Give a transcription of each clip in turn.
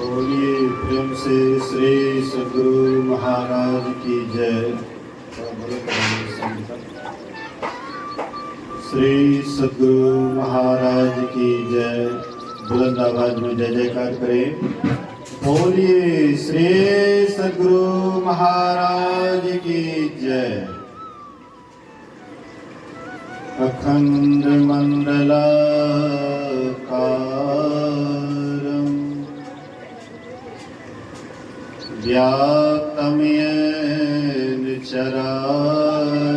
बोलिए प्रेम से श्री सद्गुरु महाराज की जय। श्री सद्गुरु महाराज की जय। बुलंद आवाज में जय जयकार करें। बोलिए श्री सद्गुरु महाराज की जय। अखंड मंडलाकारं व्याप्तं येन चराचरं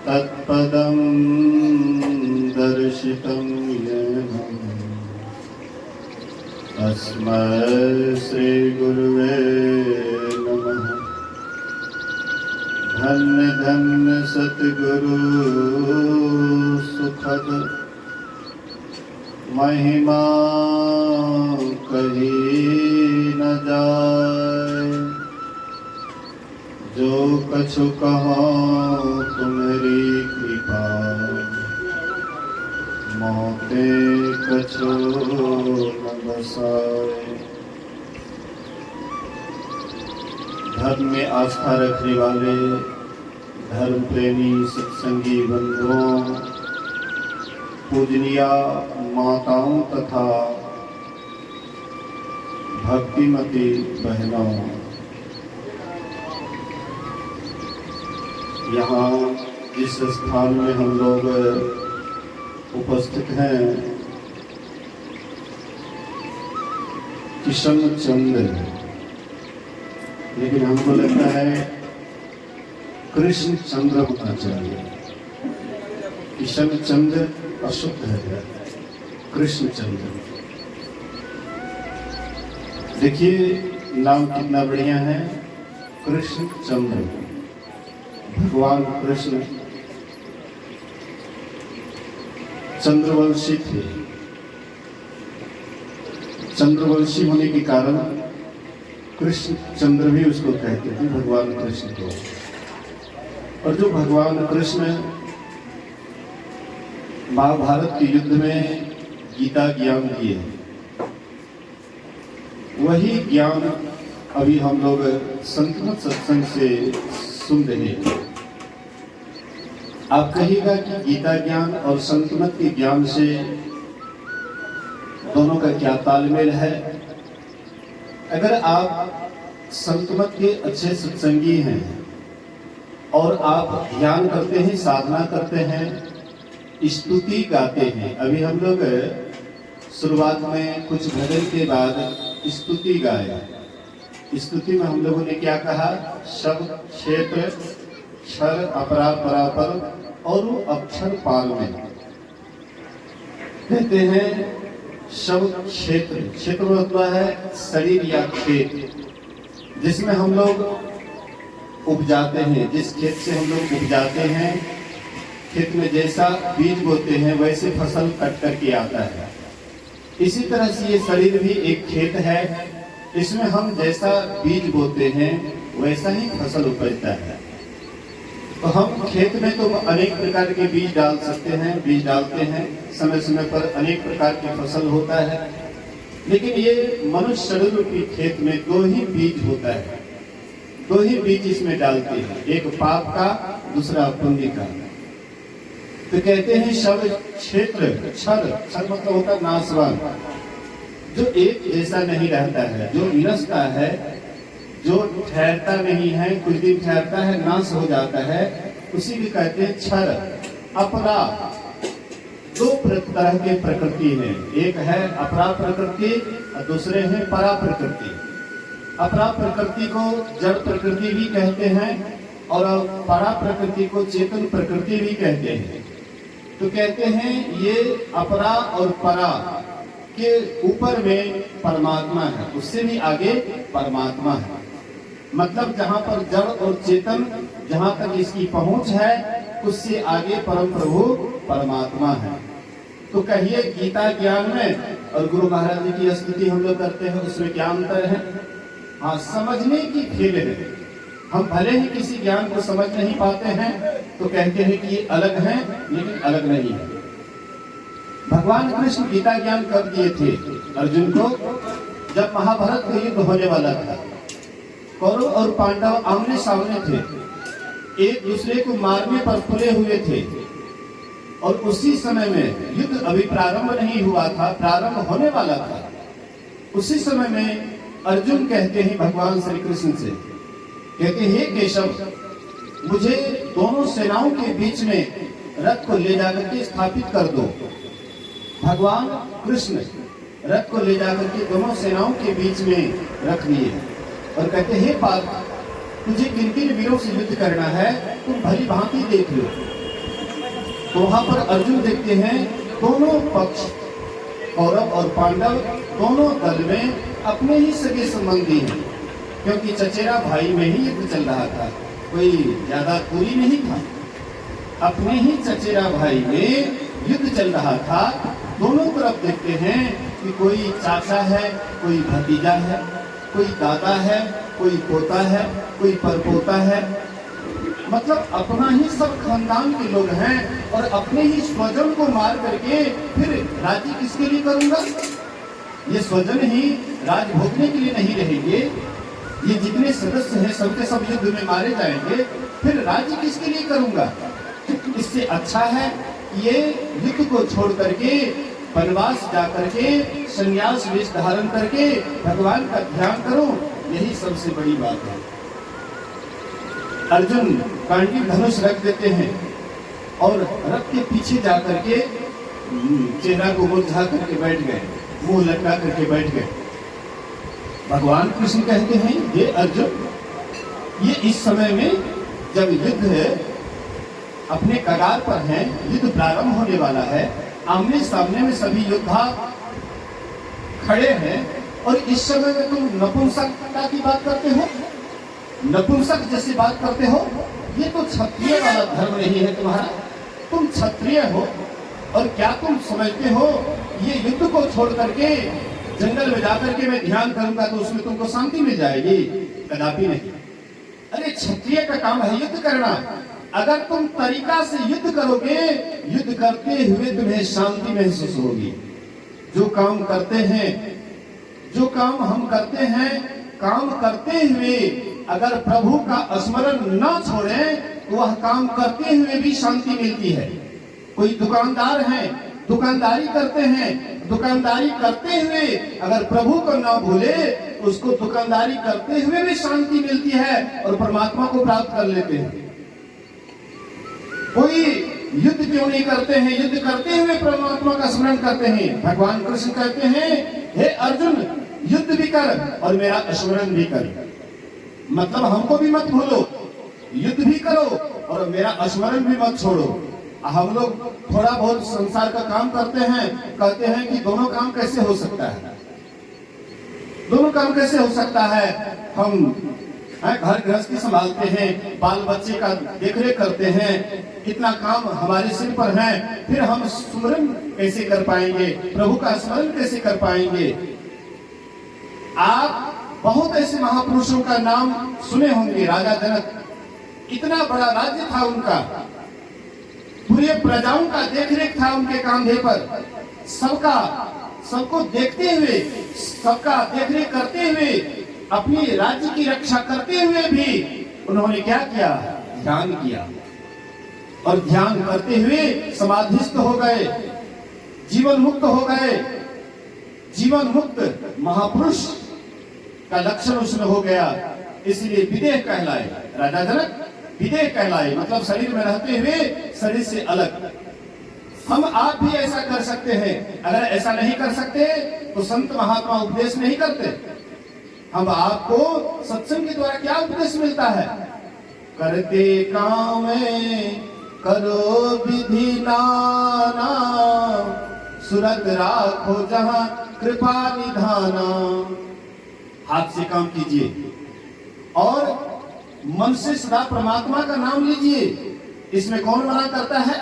तत्पदं दर्शितं येन तस्मै श्री गुरुवे नमः। धन्य धन्य सतगुरु सुखद महिमा कही न जाए। जो कछु कहो तुम्हारी कृपा मोते कछु न बसाए। धर्म में आस्था रखने वाले धर्म प्रेमी सत्संगी बंधुओं, पूजनीय माताओं तथा भक्तिमती बहनों, यहाँ जिस स्थान में हम लोग उपस्थित हैं, किशन चंद्र, लेकिन हमको लगता है कृष्ण चंद्र होना चाहिए। किशन चंद्र अशुद्ध है, कृष्ण चंद्र। देखिए नाम कितना बढ़िया है, कृष्ण चंद्र। भगवान कृष्ण चंद्रवंशी थे। चंद्रवंशी होने के कारण कृष्ण चंद्र भी उसको कहते थे, भगवान कृष्ण को। और जो भगवान कृष्ण महाभारत के युद्ध में गीता ज्ञान दिए, वही ज्ञान अभी हम लोग संतमत सत्संग से सुन रहे हैं। आप कहिएगा कि गीता ज्ञान और संतमत के ज्ञान से दोनों का क्या तालमेल है? अगर आप संतमत के अच्छे सत्संगी हैं और आप ध्यान करते हैं, साधना करते हैं, स्तुति गाते हैं। अभी हम लोग शुरुआत में कुछ भजन के बाद स्तुति गाए। स्तुति में हम लोगों ने क्या कहा? शब्द, क्षेत्र, क्षर, अपरा, परापर और अक्षर पाल में कहते हैं। शब्द क्षेत्र, क्षेत्र होता है शरीर या खेत, जिसमें हम लोग उपजाते हैं। जिस खेत से हम लोग उपजाते हैं, खेत में जैसा बीज बोते हैं वैसे फसल कट करके आता है। इसी तरह से ये शरीर भी एक खेत है, इसमें हम जैसा बीज बोते हैं वैसा ही फसल उपजता है। तो हम खेत में तो अनेक प्रकार के बीज डाल सकते हैं, बीज डालते हैं, समय समय पर अनेक प्रकार की फसल होता है। लेकिन ये मनुष्य शरीर रूपी खेत में दो ही बीज होता है, दो ही बीज इसमें डालते हैं, एक पाप का, दूसरा पुण्य का। तो कहते हैं शब्द, क्षेत्र, क्षर, क्षर मतलब होता है नाशवान, जो एक जैसा नहीं रहता है, जो विनष्टा है, जो ठहरता नहीं है, कुछ दिन ठहरता है, नाश हो जाता है, उसी को कहते हैं क्षर। अपरा, दो तरह के प्रकृति है, एक है अपरा प्रकृति और दूसरे हैं परा प्रकृति। अपरा प्रकृति को जड़ प्रकृति भी कहते हैं और परा प्रकृति को चेतन प्रकृति भी कहते हैं। तो कहते हैं ये अपरा और परा के ऊपर में परमात्मा है, उससे भी आगे परमात्मा है। मतलब जहाँ पर जड़ और चेतन, जहाँ तक इसकी पहुंच है, उससे आगे परम प्रभु परमात्मा है। तो कहिए गीता ज्ञान में और गुरु महाराज जी की स्तुति हम लोग करते हैं, उसमें क्या अंतर है? हाँ, समझने की खेल है। हम भले ही किसी ज्ञान को समझ नहीं पाते हैं तो कहते हैं कि ये अलग है, लेकिन अलग नहीं है। भगवान कृष्ण गीता ज्ञान कब दिए थे अर्जुन को? जब महाभारत का युद्ध होने वाला था। कौरव और पांडव आमने सामने थे, एक दूसरे को मारने पर तुले हुए थे, और उसी समय में युद्ध अभी प्रारंभ नहीं हुआ था, प्रारंभ होने वाला था। उसी समय में अर्जुन कहते हैं भगवान श्री कृष्ण से, कहते हैं हे केशव, मुझे दोनों सेनाओं के बीच में रथ को ले जाकर के स्थापित कर दो। भगवान कृष्ण रथ को ले जाकर के दोनों सेनाओं के बीच में रख दिए और कहते हे पार्थ, तुझे किन किन वीरों से युद्ध करना है तुम भली भांति देख लो। तो वहां पर अर्जुन देखते हैं दोनों पक्ष, कौरव और पांडव, दोनों दल में अपने ही सगे संबंधी हैं, क्योंकि चचेरा भाई में ही युद्ध चल रहा था, कोई ज्यादा दूरी नहीं था। अपने ही चचेरा भाई में युद्ध चल रहा था। दोनों तरफ देखते हैं कि कोई चाचा है, कोई भतीजा है, कोई दादा है, कोई पोता है, कोई परपोता है, मतलब अपना ही सब खानदान के लोग हैं, और अपने ही स्वजन को मार करके फिर राज्य किसके लिए करूंगा? ये स्वजन ही राज भोगने के लिए नहीं रहेंगे। ये जितने सदस्य हैं सबके सब युद्ध में मारे जाएंगे, फिर राज्य किसके लिए करूंगा? इससे अच्छा है ये युद्ध को छोड़ करके वनवास जा करके संन्यास वेश धारण करके भगवान का ध्यान करो, यही सबसे बड़ी बात है। अर्जुन कांटी धनुष रख देते हैं और रथ के पीछे जा करके चेहरा को मुरझा करके बैठ गए, मुंह लटका करके बैठ गए। भगवान कृष्ण कहते हैं हे अर्जुन, ये इस समय में जब युद्ध अपने कगार पर है, युद्ध प्रारंभ होने वाला है, आमने सामने में सभी योद्धा खड़े हैं, और इस समय में तुम नपुंसकता की बात करते हो, नपुंसक जैसी बात करते हो। ये तो क्षत्रिय वाला धर्म नहीं है तुम्हारा। तुम क्षत्रिय हो और क्या तुम समझते हो ये युद्ध को छोड़ करके जंगल में जाकर के मैं ध्यान करूंगा तो उसमें तुमको शांति मिल जाएगी? कदापि नहीं। अरे क्षत्रिय का काम है युद्ध करना। अगर तुम तरीका से युद्ध करोगे, युद्ध करते हुए तुम्हें शांति महसूस होगी। जो काम करते हैं, जो काम हम करते हैं, काम करते हुए अगर प्रभु का स्मरण न छोड़ें तो वह काम करते हुए भी शांति मिलती है। कोई दुकानदार है, दुकानदारी करते हैं, दुकानदारी करते हुए अगर प्रभु को न भूले तो उसको दुकानदारी करते हुए भी शांति मिलती है और परमात्मा को प्राप्त कर लेते हैं। कोई युद्ध क्यों नहीं करते हैं? युद्ध करते हुए परमात्मा का स्मरण करते हैं। भगवान कृष्ण कहते हैं हे अर्जुन, युद्ध भी कर और मेरा स्मरण भी कर। मतलब हमको भी मत भूलो, युद्ध भी करो और मेरा स्मरण भी मत छोड़ो। हम लोग थोड़ा बहुत संसार का काम करते हैं, कहते हैं कि दोनों काम कैसे हो सकता है, दोनों काम कैसे हो सकता है। हम घर गृहस्थी संभालते हैं, बाल बच्चे का देखरेख करते हैं, इतना काम हमारे सिर पर है, फिर हम स्मरण कैसे कर पाएंगे, प्रभु का स्मरण कैसे कर पाएंगे? आप बहुत ऐसे महापुरुषों का नाम सुने होंगे। राजा जनक, इतना बड़ा राज्य था उनका, पूरे प्रजाओं का देखरेख था उनके कांधे पर, सबका सबको देखते हुए, सबका देखरेख करते हुए, अपनी राज्य की रक्षा करते हुए भी उन्होंने क्या किया? ध्यान किया, और ध्यान करते हुए समाधिस्थ हो गए, जीवन मुक्त हो गए। जीवन मुक्त महापुरुष का लक्षण उसमें हो गया, इसलिए विदेह कहलाए। राजा जनक विदेह कहलाए, मतलब शरीर में रहते हुए शरीर से अलग। हम आप भी ऐसा कर सकते हैं। अगर ऐसा नहीं कर सकते तो संत महात्मा उपदेश नहीं करते। हम आपको सत्संग के द्वारा क्या उपदेश मिलता है? करते काम करो विधि नाना, सुरत राखो जहां कृपा निधाना। हाथ से काम कीजिए और मन से सदा परमात्मा का नाम लीजिए। इसमें कौन मना करता है?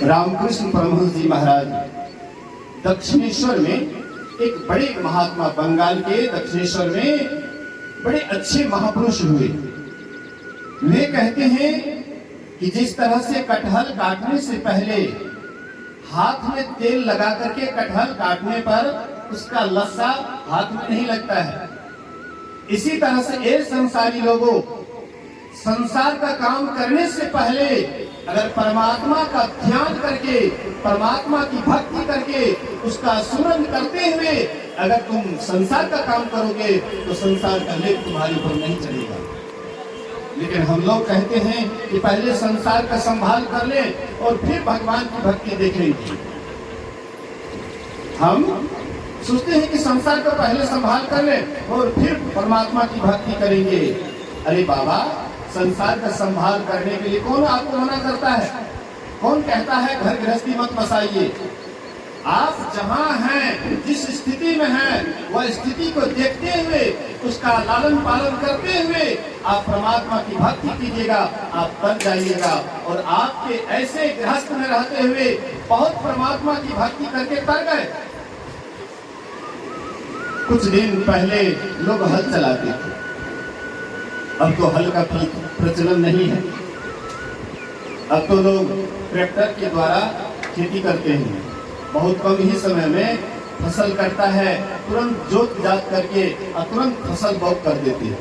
रामकृष्ण परमहंस जी महाराज दक्षिणेश्वर में, एक बड़े महात्मा, बंगाल के दक्षिणेश्वर में बड़े अच्छे महापुरुष हुए। वे कहते हैं कि जिस तरह से कटहल काटने से पहले हाथ में तेल लगा करके कटहल काटने पर उसका लस्सा हाथ में नहीं लगता है, इसी तरह से ये संसारी लोगों संसार का काम करने से पहले अगर परमात्मा का ध्यान करके, परमात्मा की भक्ति करके, उसका सुमरन करते हुए अगर तुम संसार का काम करोगे तो संसार का लेप तुम्हारे ऊपर नहीं चलेगा। लेकिन हम लोग कहते हैं कि पहले संसार का संभाल कर ले और फिर भगवान की भक्ति देखेंगे। हम सोचते हैं कि संसार को पहले संभाल कर ले और फिर परमात्मा की भक्ति करेंगे। अरे बाबा, संसार का संभाल करने के लिए कौन आपको मना करता है? कौन कहता है घर गृहस्थी मत बसाइए? आप जहां हैं, जिस स्थिति में हैं, वह स्थिति को देखते हुए, उसका लालन पालन करते हुए आप परमात्मा की भक्ति कीजिएगा, आप तर जाइएगा। और आपके ऐसे गृहस्थ में रहते हुए बहुत परमात्मा की भक्ति करके तर गए। कुछ दिन पहले लोग हल चलाते थे, अब तो हल का प्रचलन नहीं है। अब तो लोग ट्रैक्टर के द्वारा खेती करते हैं, बहुत कम ही समय में फसल कटता है, तुरंत जोत जात करके और तुरंत फसल बो कर देते हैं।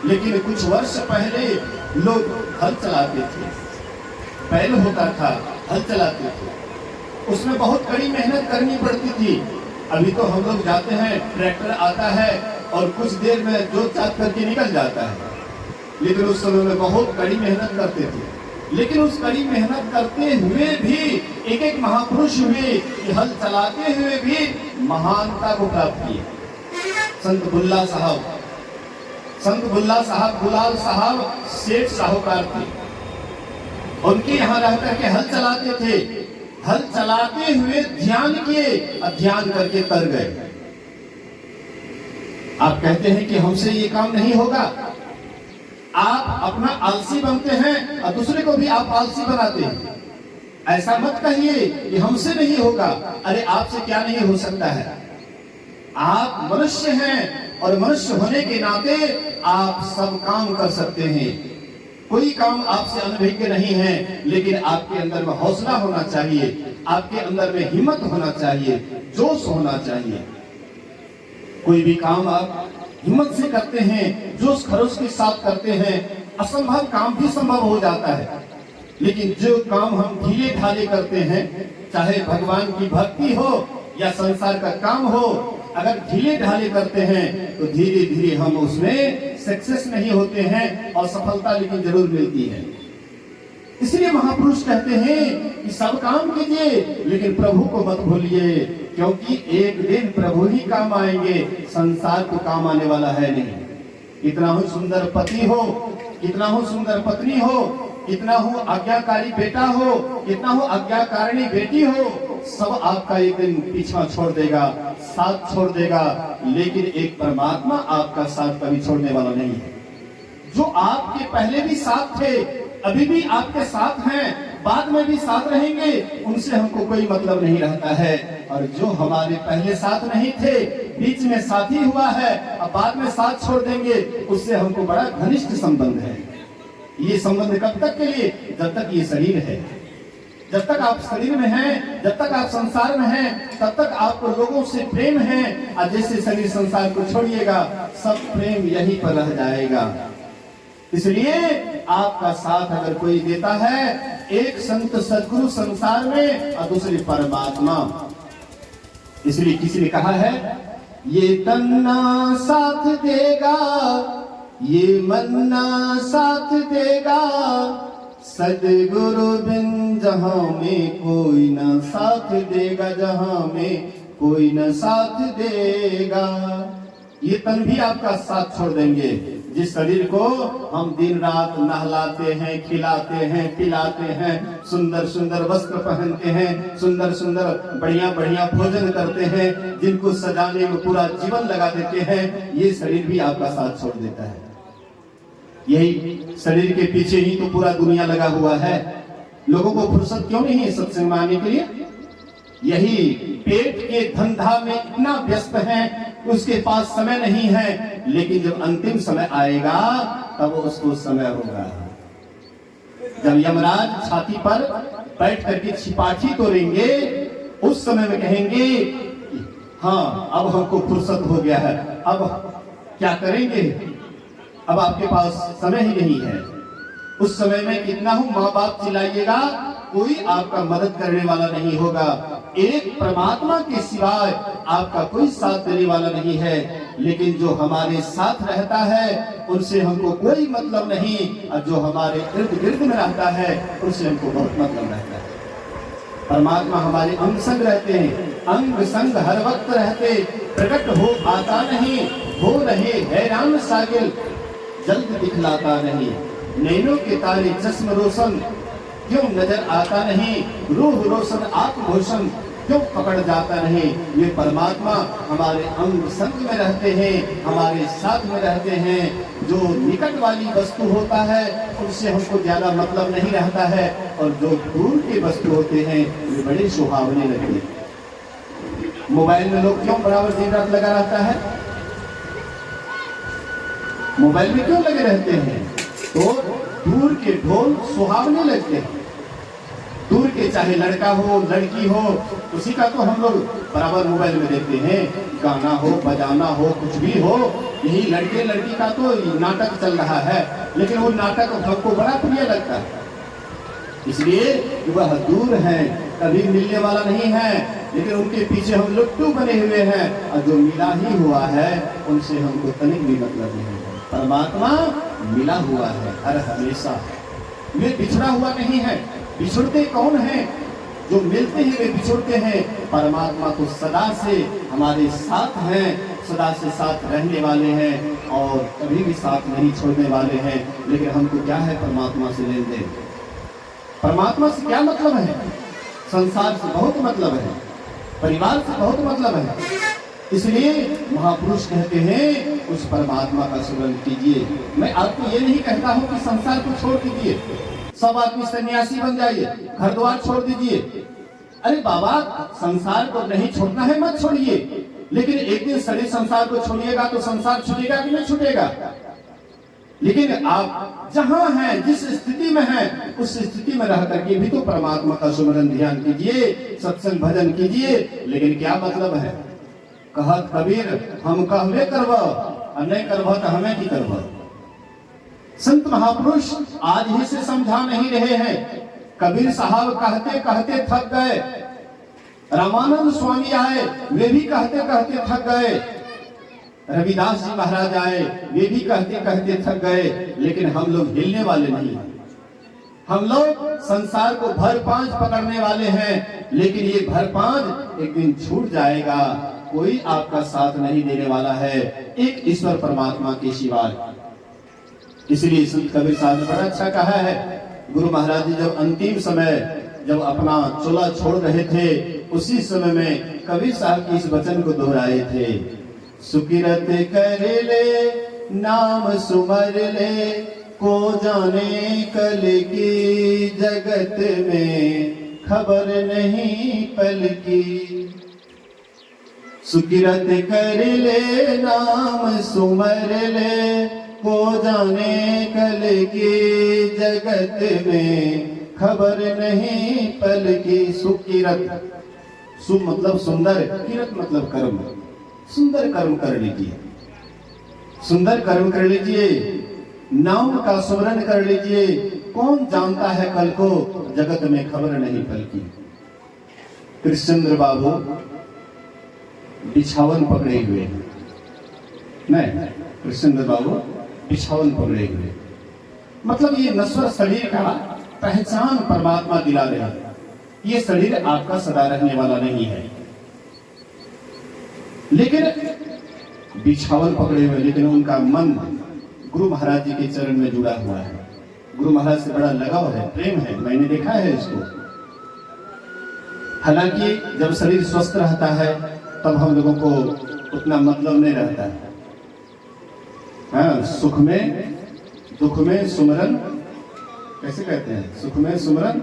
लेकिन कुछ वर्ष पहले लोग हल चलाते थे, बैल होता था, हल चलाते थे, उसमें बहुत कड़ी मेहनत करनी पड़ती थी। अभी तो हम लोग जाते हैं, ट्रैक्टर आता है और कुछ देर में जोत जात करके निकल जाता है। लेकिन उस समय में बहुत कड़ी मेहनत करते थे। लेकिन उस कड़ी मेहनत करते हुए भी एक एक महापुरुष हुए कि हल चलाते हुए भी महानता को प्राप्त किए। संत बुल्ला साहब गुलाल साहब सेठ साहूकार थे, उनके यहाँ रह करके हल चलाते थे। हल चलाते हुए ध्यान किए, ध्यान करके तर गए। आप कहते हैं कि हमसे ये काम नहीं होगा। आप अपना आलसी बनते हैं और दूसरे को भी आप आलसी बनाते हैं। ऐसा मत कहिए कि हमसे नहीं होगा। अरे आपसे क्या नहीं हो सकता है? आप मनुष्य हैं और मनुष्य होने के नाते आप सब काम कर सकते हैं। कोई काम आपसे अनभिज्ञ नहीं है, लेकिन आपके अंदर में हौसला होना चाहिए, आपके अंदर में हिम्मत होना चाहिए, जोश होना चाहिए। कोई भी काम आप हिम्मत से करते हैं, जोश खरोश के साथ करते हैं, असंभव काम भी संभव हो जाता है। लेकिन जो काम हम ढीले ढाले करते हैं, चाहे भगवान की भक्ति हो या संसार का काम हो, अगर ढीले ढाले करते हैं तो धीरे धीरे हम उसमें सक्सेस नहीं होते हैं और सफलता लेकिन जरूर मिलती है। इसलिए महापुरुष कहते हैं कि सब काम कीजिए लेकिन प्रभु को मत भूलिए, क्योंकि एक दिन प्रभु ही काम आएंगे, संसार को काम आने वाला है नहीं। कितना हो सुंदर पति हो, कितना हो सुंदर पत्नी हो, कितना हो आज्ञाकारी बेटा हो, कितना हो आज्ञाकारिणी बेटी हो, सब आपका एक दिन पीछा छोड़ देगा, साथ छोड़ देगा। लेकिन एक परमात्मा आपका साथ कभी छोड़ने वाला नहीं है। जो आपके पहले भी साथ थे, अभी भी आपके साथ हैं, बाद में भी साथ रहेंगे, उनसे हमको कोई मतलब नहीं रहता है। और जो हमारे पहले साथ नहीं थे, बीच में साथी हुआ है, अब बाद में साथ छोड़ देंगे, उससे हमको बड़ा घनिष्ठ संबंध है। ये संबंध कब तक के लिए? जब तक ये शरीर है। जब तक आप शरीर में हैं, जब तक आप संसार में हैं, तब तक आपको लोगों से प्रेम है। और जैसे शरीर संसार को छोड़िएगा, सब प्रेम यहीं पर रह जाएगा। इसलिए आपका साथ अगर कोई देता है, एक संत सदगुरु संसार में और दूसरी परमात्मा। इसलिए किसी ने कहा है, ये तन्ना साथ देगा, ये मन्ना साथ देगा, सदगुरु बिन जहां में कोई न साथ देगा, जहां में कोई न साथ देगा। ये तन भी आपका साथ छोड़ देंगे। जिस शरीर को हम दिन रात नहलाते हैं, खिलाते हैं, पिलाते हैं, सुंदर सुंदर वस्त्र पहनते हैं, सुंदर सुंदर बढ़िया बढ़िया भोजन करते हैं, जिनको सजाने में पूरा जीवन लगा देते हैं, ये शरीर भी आपका साथ छोड़ देता है। यही शरीर के पीछे ही तो पूरा दुनिया लगा हुआ है। लोगों को फुर्सत क्यों नहीं है सत्संग में आने के लिए? यही पेट के धंधा में इतना व्यस्त है, उसके पास समय नहीं है। लेकिन जब अंतिम समय आएगा तब उसको समय होगा। जब यमराज छाती पर बैठ करके छिपाठी तोड़ेंगे, उस समय में कहेंगे हाँ अब हमको फुर्सत हो गया है, अब क्या करेंगे, अब आपके पास समय ही नहीं है। उस समय में कितना हो माँ बाप चिल्लाइएगा, कोई आपका मदद करने वाला नहीं होगा। एक परमात्मा के सिवाय आपका कोई साथ देने वाला नहीं है। लेकिन जो हमारे साथ रहता है उनसे हमको कोई मतलब नहीं, और जो हमारे इर्द गिर्द में रहता है उनसे हमको बहुत मतलब रहता है। परमात्मा हमारे अंग संग रहते हैं, अंग संग हर वक्त रहते, प्रकट हो आता नहीं, हो रहे हैरान सागिल, जल्द दिखलाता नहीं। नैनों के तारे चश्म रोशन, क्यों नजर आता नहीं, रूह रोशन आत्मभूषण, क्यों पकड़ जाता नहीं। ये परमात्मा हमारे अंग संग में रहते हैं, हमारे साथ में रहते हैं। जो निकट वाली वस्तु होता है उनसे हमको ज्यादा मतलब नहीं रहता है, और जो दूर की वस्तु होते हैं वे बड़े सुहावने लगते हैं। मोबाइल में लोग क्यों बराबर दिन रात लगा रहता है, मोबाइल में क्यों लगे रहते हैं, तो दूर के ढोल सुहावने लगते हैं। दूर के चाहे लड़का हो लड़की हो, उसी का तो हम लोग बराबर मोबाइल में देखते हैं। गाना हो बजाना हो कुछ भी हो, यही लड़के लड़की का तो नाटक चल रहा है, लेकिन वो नाटक हमको बड़ा प्रिय लगता है, इसलिए वह दूर है, कभी मिलने वाला नहीं है, लेकिन उनके पीछे हम लुट्टू बने हुए हैं, और जो मिला ही हुआ है उनसे हमको तनिक भी मतलब नहीं है। परमात्मा मिला हुआ है हर हमेशा, वे बिछड़ा हुआ नहीं है। बिछुड़ते कौन हैं, जो मिलते हैं वे बिछुड़ते हैं। परमात्मा तो सदा से हमारे साथ हैं, सदा से साथ रहने वाले हैं, और कभी भी साथ नहीं छोड़ने वाले हैं। लेकिन हमको क्या है परमात्मा से लेन देन, परमात्मा से क्या मतलब है, संसार से बहुत मतलब है, परिवार से बहुत मतलब है। इसलिए महापुरुष कहते हैं उस परमात्मा का स्मरण कीजिए। मैं आपको ये नहीं कहता हूं कि संसार को छोड़ दीजिए, सब आदमी सन्यासी बन जाइए, घर द्वार छोड़ दीजिए। अरे बाबा, संसार को नहीं छोड़ना है मत छोड़िए, लेकिन एक दिन शरीर संसार को छोड़िएगा तो संसार छूटेगा कि नहीं छूटेगा। लेकिन आप जहां हैं, जिस स्थिति में हैं, उस स्थिति में रह करके भी तो परमात्मा का सुमरन ध्यान कीजिए, सत्संग भजन कीजिए। लेकिन क्या मतलब है, कहत कबीर हम कहवे करब, और नहीं करब तो हमें की करब। संत महापुरुष आज ही से समझा नहीं रहे हैं। कबीर साहब कहते कहते थक गए, रामानंद स्वामी आए, वे भी कहते कहते थक गए, रविदास जी महाराज आए, वे भी कहते कहते थक गए। लेकिन हम लोग हिलने वाले नहीं हैं, हम लोग संसार को भर पांच पकड़ने वाले हैं। लेकिन ये भर पांच एक दिन छूट जाएगा, कोई आपका साथ नहीं देने वाला है, एक ईश्वर परमात्मा के सिवाय। इसलिए संत कबीर साहब ने बड़ा अच्छा कहा है। गुरु महाराज जी जब अंतिम समय जब अपना चोला छोड़ रहे थे, उसी समय में कबीर साहब की इस वचन को दोहराए थे, सुकिरत कर ले नाम सुमर ले, को जाने कल की जगत में खबर नहीं पल की। सुकिरत कर ले नाम सुमर ले, को जाने कल की जगत में खबर नहीं पल की। सुकिरत, सु मतलब सुंदर, किरत मतलब कर्म, सुंदर कर्म कर लीजिए, सुंदर कर्म कर लीजिए, नाम का स्मरण कर लीजिए। कौन जानता है कल को, जगत में खबर नहीं पल की। कृष्णचंद्र बाबू बिछावन पकड़े हुए हैं, नहीं कृष्णचंद्र बाबू बिछावन पकड़े हुए, मतलब ये नश्वर शरीर का पहचान परमात्मा दिला रहे हैं। ये शरीर आपका सदा रहने वाला नहीं है, लेकिन बिछावन पकड़े हुए, लेकिन उनका मन गुरु महाराज जी के चरण में जुड़ा हुआ है। गुरु महाराज से बड़ा लगाव है, प्रेम है, मैंने देखा है इसको। हालांकि जब शरीर स्वस्थ रहता है तब हम लोगों को उतना मतलब नहीं रहता है। हाँ, सुख में दुख में सुमरन, कैसे कहते हैं, सुख में सुमरन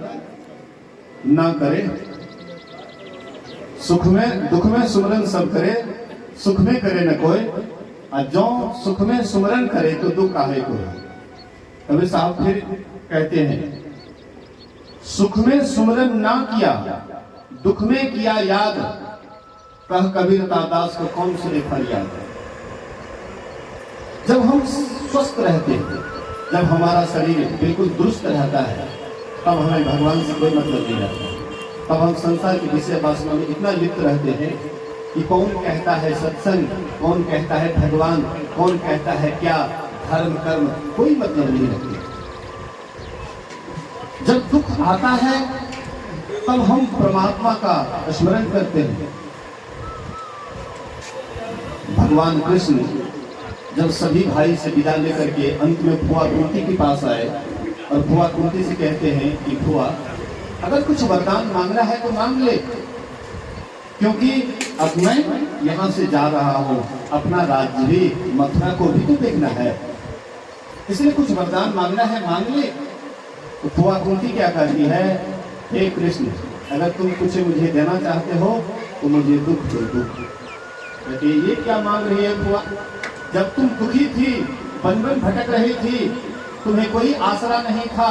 ना करे, सुख में दुख में सुमरन सब करे, सुख में करे न कोई, और जो सुख में सुमरन करे तो दुख काहे को। कबीर साहब फिर कहते हैं, सुख में सुमरन ना किया, दुख में किया याद, कह कबीर दास को कौन सुने फरियाद। जब हम स्वस्थ रहते हैं, जब हमारा शरीर बिल्कुल दुरुस्त रहता है, तब हमें भगवान से कोई मतलब नहीं रहता। तब हम संसार की विषय वासना में इतना लिप्त रहते हैं कि कौन कहता है सत्संग, कौन कहता है भगवान, कौन कहता है क्या धर्म कर्म, कोई मतलब नहीं रखते। जब दुख आता है तब हम परमात्मा का स्मरण करते हैं। भगवान कृष्ण जब सभी भाई से विदा लेकर के अंत में फुआ कुंती के पास आए और फुआ कुंती से कहते हैं कि फुआ अगर कुछ वरदान मांगना है तो मांग ले, क्योंकि अब मैं यहाँ से जा रहा हूँ, अपना राज्य भी मथुरा को भी तो देखना है, इसलिए कुछ वरदान मांगना है मांग ले। तो फुआ कुंती क्या कहती है, हे कृष्ण अगर तुम कुछ मुझे देना चाहते हो तो मुझे दुख दो, दुख। कहते ये क्या मांग रही है फुआ, जब तुम दुखी थी, वन वन भटक रही थी, तुम्हें कोई आसरा नहीं था,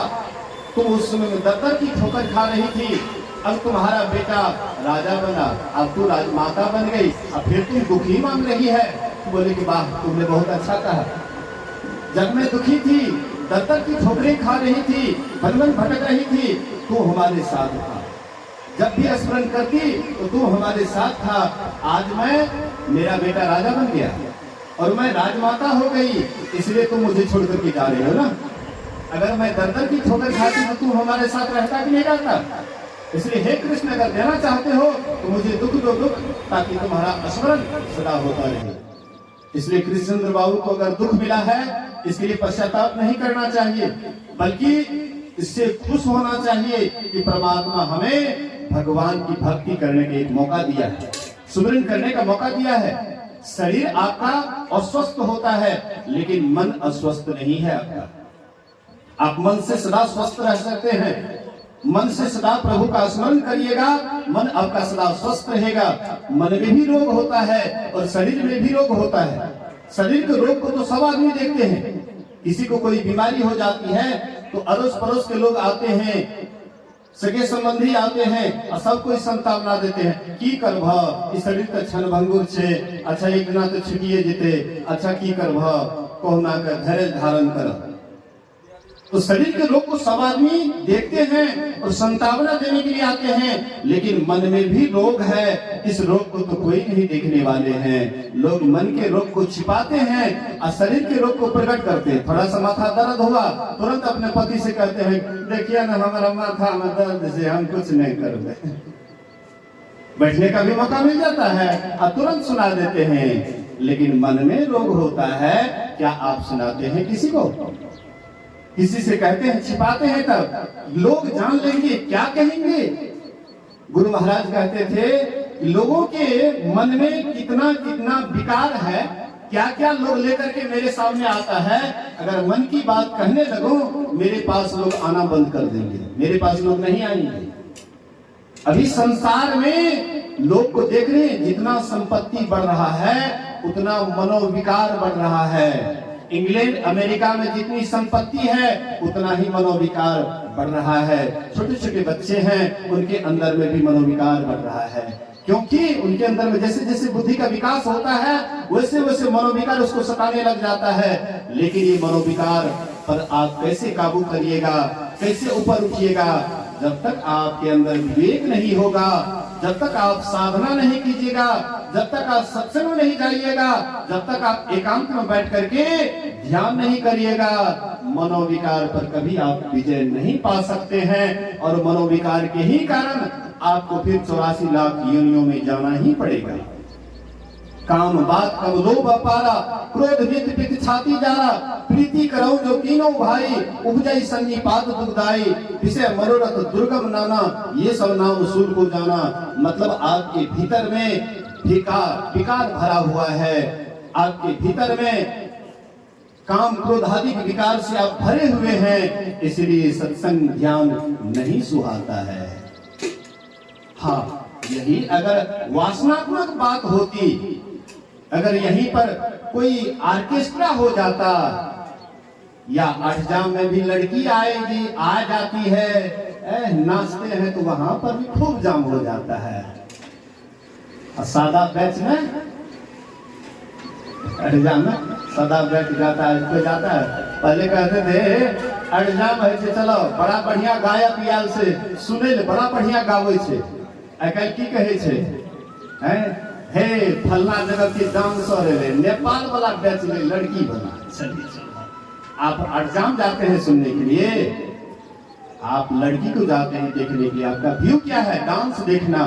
तुम उस समय में दर की ठोकर खा रही थी, अब तुम्हारा बेटा राजा बना, अब तू राजमाता बन गई, अब फिर तुम दुखी मांग रही है। तो बोले कि वाह तुमने बहुत अच्छा कहा, जब मैं दुखी थी, दर की ठोकरें खा रही थी, वन वन भटक रही थी, तू हमारे साथ था, जब भी स्मरण करती तो तू हमारे साथ था। आज मेरा बेटा राजा बन गया और मैं राजमाता हो गई, इसलिए तुम मुझे छोड़ करके जा रहे हो ना। अगर मैं दर की ठोकर खाती तो तू हमारे साथ रहता कि नहीं रहता। इसलिए हे कृष्ण अगर देना चाहते हो तो मुझे दुख दो, दुख, ताकि तुम्हारा स्मरण सदा होता रहे। इसलिए कृष्णचंद्र बाबू को अगर दुख मिला है इसके लिए पश्चाताप नहीं करना चाहिए, बल्कि इससे खुश होना चाहिए कि परमात्मा हमें भगवान की भक्ति करने का एक मौका दिया है, सुमिरन करने का मौका दिया है। शरीर आपका अस्वस्थ होता है लेकिन मन अस्वस्थ नहीं है आपका। आप मन से सदा स्वस्थ रह सकते हैं, मन से सदा प्रभु का स्मरण करिएगा, मन आपका सदा स्वस्थ रहेगा। मन में भी रोग होता है और शरीर में भी रोग होता है। शरीर के रोग को तो सब आदमी देखते हैं, किसी को कोई बीमारी हो जाती है तो अड़ोस पड़ोस के लोग आते हैं, सगे संबंधी आते हैं और सब कोई संतावना देते हैं, की करभ इस शरीर तो क्षण भंगुर छे, अच्छा एक दिना तो छुटिए जेते, अच्छा की करभ कोहना कर धैर्य धारण कर। तो शरीर के रोग को सब आदमी देखते हैं और संतावना देने के लिए आते हैं, लेकिन मन में भी रोग है, इस रोग को तो कोई नहीं देखने वाले हैं। लोग मन के रोग को छिपाते हैं और शरीर के रोग को प्रकट करते हैं। थोड़ा सा माथा दर्द हुआ तुरंत अपने पति से कहते हैं देखिए ना हमारा माथा में दर्द से हम कुछ नहीं कर रहे। बैठने का भी मौका मिल जाता है और तुरंत सुना देते हैं, लेकिन मन में रोग होता है क्या आप सुनाते हैं किसी को? किसी से कहते हैं, छिपाते हैं, तब लोग जान लेंगे क्या कहेंगे। गुरु महाराज कहते थे कि लोगों के मन में कितना कितना विकार है, क्या क्या लोग लेकर के मेरे सामने आता है, अगर मन की बात कहने लगो मेरे पास लोग आना बंद कर देंगे, मेरे पास लोग नहीं आएंगे। अभी संसार में लोग को देख रहे हैं, जितना संपत्ति बढ़ रहा है उतना मनोविकार बढ़ रहा है। इंग्लैंड अमेरिका में जितनी संपत्ति है उतना ही मनोविकार बढ़ रहा है। छोटे छोटे बच्चे हैं उनके अंदर में भी मनोविकार बढ़ रहा है, क्योंकि उनके अंदर में जैसे जैसे बुद्धि का विकास होता है वैसे वैसे मनोविकार उसको सताने लग जाता है। लेकिन ये मनोविकार पर आप कैसे काबू करिएगा, कैसे ऊपर उठिएगा? जब तक आपके अंदर विवेक नहीं होगा, जब तक आप साधना नहीं कीजिएगा, जब तक आप सत्संग में नहीं जाइएगा, जब तक आप एकांत में बैठ करके ध्यान नहीं करिएगा, मनोविकार पर कभी आप विजय नहीं पा सकते हैं। और मनोविकार के ही कारण आपको फिर 84 लाख योनियों में जाना ही पड़ेगा। काम बात कब लोभ अपारा, क्रोध नित पित छाती जारा, प्रीति करौ जो कीनो भाई, उपजई सन्निपात दुखदाई, विषय मनोरथ दुर्गम नाना, ये सब नाम सूर को जाना। मतलब आपके भीतर में विकार भरा हुआ है, आपके भीतर में काम क्रोध आदि विकार से आप भरे हुए हैं, इसलिए सत्संग ध्यान नहीं सुहाता है। हाँ, यही अगर वासनात्मक बात होती, अगर यहीं पर कोई ऑर्केस्ट्रा हो जाता या अष्टजाम में भी लड़की आएगी, आ जाती है नाचते हैं तो वहां पर भी खूब जाम हो जाता है। और सादा बैच में अड़जाम में सादा बैच जाता है, कोई जाता है। पहले कहते थे अड़जाम है से चलो बड़ा बढ़िया गायक याल से सुने ले बड़ा बढ़िया गावे छे। आजकल की कहे छे हैं हे फलना जगह की डांसर है नेपाल वाला बैच ले लड़की बना। चलिए चलो आप अड़जाम जाते हैं सुनने के लिए, आप लड़की को जाते हैं देखने के लिए। आपका व्यू क्या है? डांस देखना।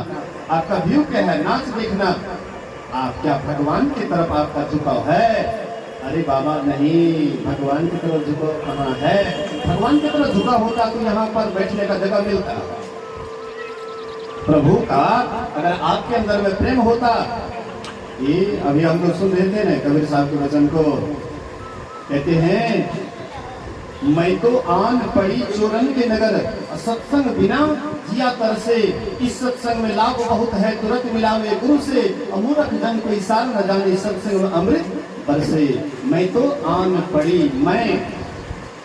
आपका व्यू क्या है? नाच देखना। आप क्या भगवान की तरफ आपका झुकाव है? अरे बाबा नहीं, भगवान की तरफ झुकाव कहाँ है? भगवान की तरफ झुकाव होता तो यहाँ पर बैठने का जगह मिलता। प्रभु का अगर आपके अंदर में प्रेम होता, ये अभी हम लोग सुन रहे थे ना कबीर साहब के वचन को, कहते हैं मैं तो आन पड़ी चोरन के नगर, सत्संग बिना जिया तर से, इस सत्संग में लाभ बहुत है तुरंत मिलावे गुरु से, अमूर्ख जन कोई सार न जाने सत्संग में अमृत बरसे। मैं तो आन पड़ी,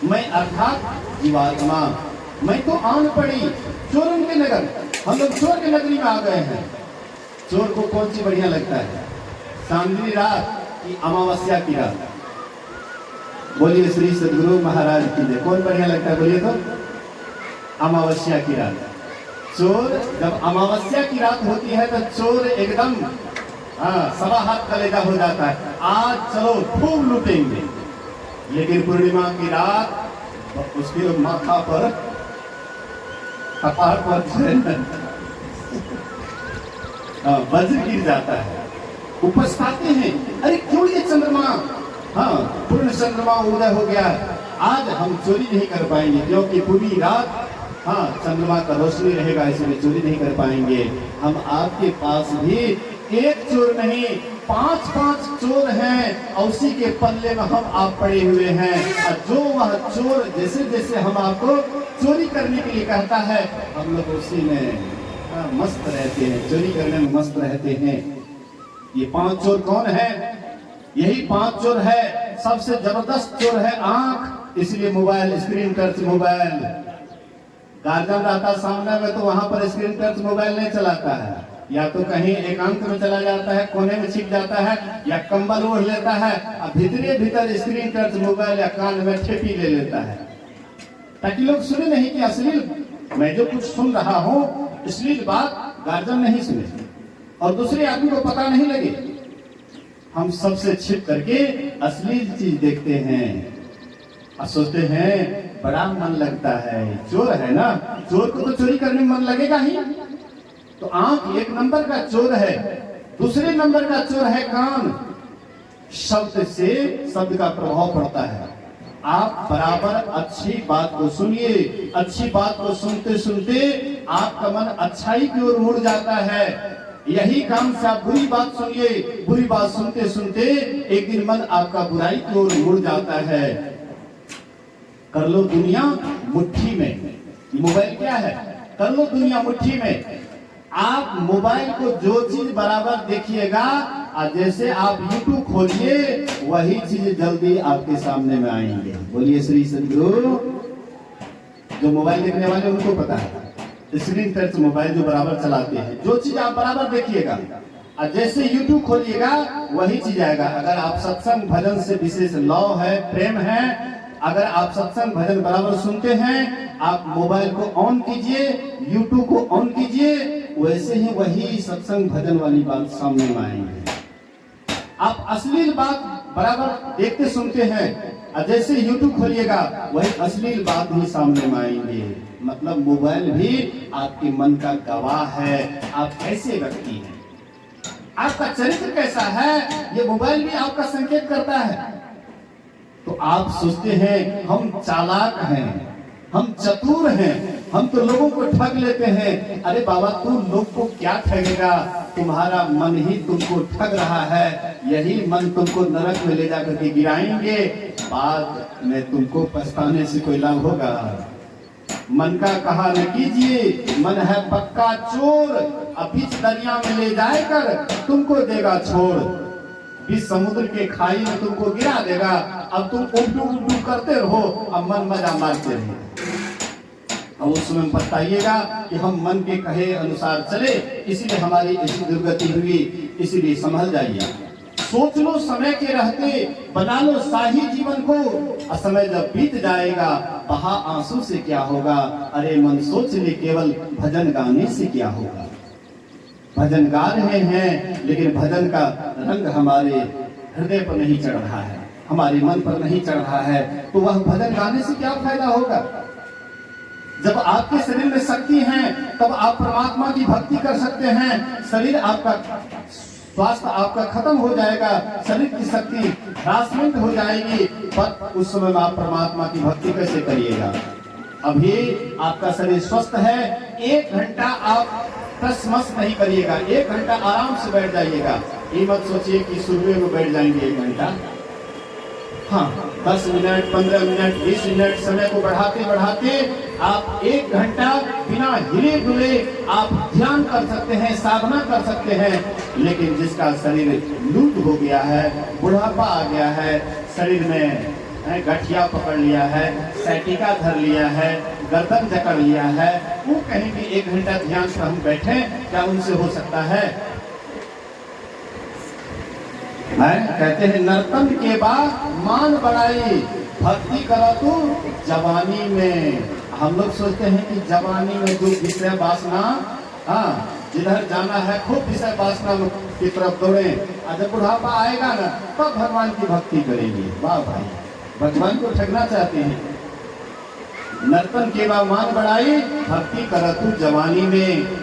मैं अर्थात जीवात्मा, मैं तो आन पड़ी चोरन के नगर। हम लोग चोर के नगरी में आ गए हैं। चोर को कौन सी बढ़िया लगता है? चांदनी रात की अमावस्या की रात। बोलिए श्री सदगुरु महाराज की जय। कौन बढ़िया लगता है बोलिए तो? अमावस्या की रात। चोर जब अमावस्या की रात होती है तो चोर एकदम सवा हाथ कलेजा हो जाता है, आज चलो खूब लूटेंगे। लेकिन पूर्णिमा की रात उसके माथा पर कपार पर वज्र गिर जाता है। उपस्ताते हैं अरे क्यों ये चंद्रमा, हाँ पूर्ण चंद्रमा उदय हो गया, आज हम चोरी नहीं कर पाएंगे क्योंकि पूरी रात हाँ चंद्रमा का रोशनी रहेगा, इसलिए चोरी नहीं कर पाएंगे। हम आपके पास भी एक चोर नहीं 5-5 चोर हैं और उसी के पल्ले में हम आप पड़े हुए हैं। और जो वह चोर जैसे जैसे हम आपको चोरी करने के लिए कहता है हम लोग उसी में मस्त रहते हैं, चोरी करने में मस्त रहते हैं। ये 5 चोर कौन है? यही 5 चोर है। सबसे जबरदस्त चोर है आंख, इसलिए mobile screen touch mobile. Guardian रहता सामने में तो वहां पर स्क्रीन टच मोबाइल नहीं चलाता है, या तो कहीं एकांत में चला जाता है, कोने में छिप जाता है, या कंबल ओढ़ लेता है और भीतर स्क्रीन टच मोबाइल या कान में ठेपी ले लेता है, ताकि लोग सुने नहीं कि अश्लील मैं जो कुछ सुन रहा हूँ अश्लील बात गार्जियन नहीं सुने और दूसरे आदमी को पता नहीं लगे। हम सबसे छिप करके अश्लील चीज देखते हैं और सोचते हैं बड़ा मन लगता है। चोर है ना, चोर को तो चोरी करने में मन लगेगा ही। तो आंख 1 नंबर का चोर है। दूसरे नंबर का चोर है कान। शब्द से शब्द का प्रभाव पड़ता है। आप बराबर अच्छी बात को सुनिए, अच्छी बात को सुनते सुनते आपका मन अच्छाई की ओर मुड़ जाता है। यही काम से आप बुरी बात सुनिए, बुरी बात सुनते सुनते एक दिन मन आपका बुराई की ओर मुड़ जाता है। कर लो दुनिया मुट्ठी में। मोबाइल क्या है? कर लो दुनिया मुट्ठी में। आप मोबाइल को जो चीज बराबर देखिएगा और जैसे आप YouTube खोलिए वही चीज जल्दी आपके सामने में आएंगे। बोलिए श्री सदगुरु। जो मोबाइल देखने वाले उनको पता है, स्क्रीन टच मोबाइल जो बराबर चलाते हैं, जो चीज आप बराबर देखिएगा और जैसे YouTube खोलिएगा वही चीज आएगा। अगर आप सत्संग भजन से विशेष लव है, प्रेम है, अगर आप सत्संग भजन बराबर सुनते हैं, आप मोबाइल को ऑन कीजिए, YouTube को ऑन कीजिए, वैसे ही वही सत्संग भजन वाली बात सामने में आएंगे। आप अश्लील बात बराबर देखते सुनते हैं और जैसे YouTube खोलिएगा वही अश्लील बात ही सामने में आएंगे। मतलब मोबाइल भी आपके मन का गवाह है। आप कैसे व्यक्ति हैं, आपका चरित्र कैसा है, ये मोबाइल भी आपका संकेत करता है। तो आप सोचते हैं हम चालाक हैं, हम चतुर हैं, हम तो लोगों को ठग लेते हैं। अरे बाबा तू लोग को क्या ठगेगा, तुम्हारा मन ही तुमको ठग रहा है। यही मन तुमको नरक में ले जाकर के गिराएंगे, बाद में तुमको पछताने से कोई लाभ होगा। मन का कहा न कीजिए, मन है पक्का चोर, अब बीच दरिया में ले जाकर तुमको देगा छोड़। बीच समुद्र के खाई में तुमको गिरा देगा, अब तुम उल्टू उल्टू करते रहो, अब मन मजा मारते रहो। अब उस समय बताइएगा कि हम मन के कहे अनुसार चले, इसीलिए हमारी ऐसी दुर्गति हुई, इसीलिए संभल जाइए। सोच लो समय के रहते, बना लो शाही जीवन को, समय जब बीत जाएगा बहा आंसू से क्या होगा। अरे मन सोच ले केवल भजन गाने से क्या होगा। भजन गा रहे हैं लेकिन भजन का रंग हमारे हृदय पर नहीं चढ़ रहा है, हमारे मन पर नहीं चढ़ रहा है, तो वह भजन गाने से क्या फायदा होगा। जब आपके शरीर में शक्ति है तब आप परमात्मा की भक्ति कर सकते हैं। शरीर आपका, स्वास्थ्य आपका खत्म हो जाएगा, शरीर की शक्ति ह्रासमेंट हो जाएगी, पर उस समय में आप परमात्मा की भक्ति कैसे करिएगा। अभी आपका शरीर स्वस्थ है, 1 घंटा आप टस-मस नहीं करिएगा, 1 घंटा आराम से बैठ जाइएगा। ये मत सोचिए कि सुबह में बैठ जाएंगे 1 घंटा, हाँ 10 मिनट 15 मिनट 20 मिनट समय को बढ़ाते बढ़ाते आप 1 घंटा बिना हिले डुले आप ध्यान कर सकते हैं, साधना कर सकते हैं। लेकिन जिसका शरीर लूट हो गया है, बुढ़ापा आ गया है, शरीर में गठिया पकड़ लिया है, सैटिका धर लिया है, गर्दन जकड़ लिया है, वो कहीं भी 1 घंटा ध्यान से हम बैठे, क्या उनसे हो सकता है। कहते हैं नर्तन के बाद मान बढ़ाई, भक्ति करो तो जवानी में। हम लोग सोचते हैं कि जवानी में जो विषय वासना, हाँ जिधर जाना है खूब विषय वासना की तरफ दौड़े, जब बुढ़ापा आएगा ना तब भगवान की भक्ति करेंगे। वाह भाई, भगवान को ठगना चाहते हैं। नर्तन के बाद मान बढ़ाई, भक्ति करो तो जवानी में।